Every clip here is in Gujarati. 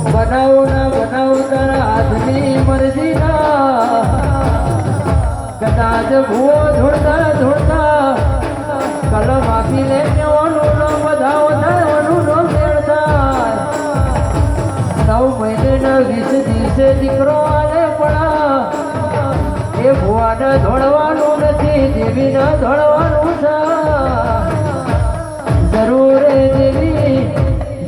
બનાવો ના બનાવો તારા હાથની મરજી ના કદાચ ભૂવો ધોળતા ધોળતા કલમ આપી લે કેવાનું ન વધાવો થવાનું ન મેળ થાય 9 મહિને ના 20 દિવસે દીકરો આલે પડા એ ભૂવાને ધોળવાનું નથી દેવીને ધોળવાનું છે જરૂર એ દેવી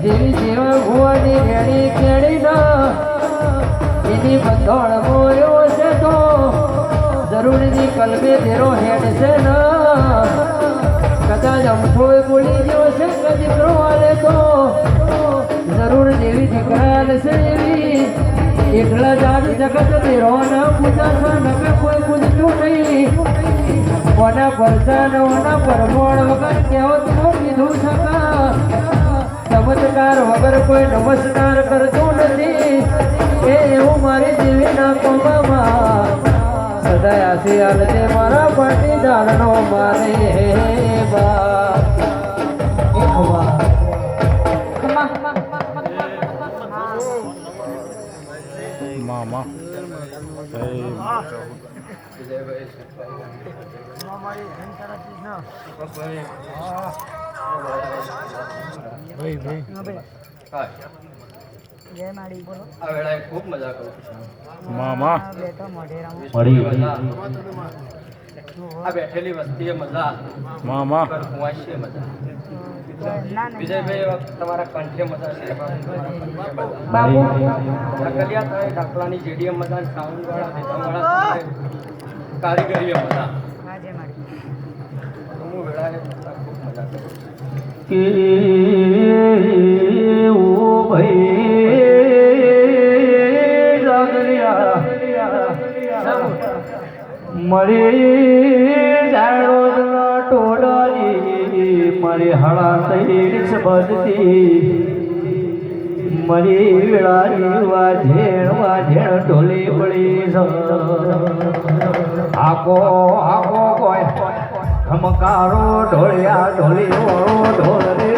જેવી જેવા ભુવાની રેડી કેડી ના એની બંધોળ મોર્યો છે તો જરૂરની કલમે તેરો હેડ છે ના કદાચ અમથો બોલી ગયો છે કે દીકરો આલે તો જરૂર જેવી દીકરા છે એવી એકલા જાત જગત તેરો ના પૂજા છે નકે કોઈ પૂજતું નહીં કોના પરસાન ઓના પરમોળ વગર કેવો તો કીધું છકા ચમત્કાર વગર કોઈ નમસ્કાર કરતો નથી એ એવું મારી દેવીના કોમમાં સદાય આશી આલજે મારા પાટીદારનો મારે બા મામા આ વેળાએ ખૂબ મજા કરું છું મામા આ બેઠેલી વસ્તીએ મજા મામા વાંચીએ મજા વિજયભાઈ તમારા કંઠે મજા છે બાબુ કલિયા થાય દાખલાની જેડીએમ મજા સાઉન્ડ વાળા વાળા કારીગરીએ મજા હું વેળાએ ખૂબ મજા કરું કે ઓ ભાઈ જાગરિયા મરી જાડો ટોડાની મારી હળા તૈસ બનતી મરી વેળાની વાઝેણ ઢોલી પડી આકો આકો કોઈ ધમકારો ઢોળિયા ઢોલી વાળો ઢોળ રે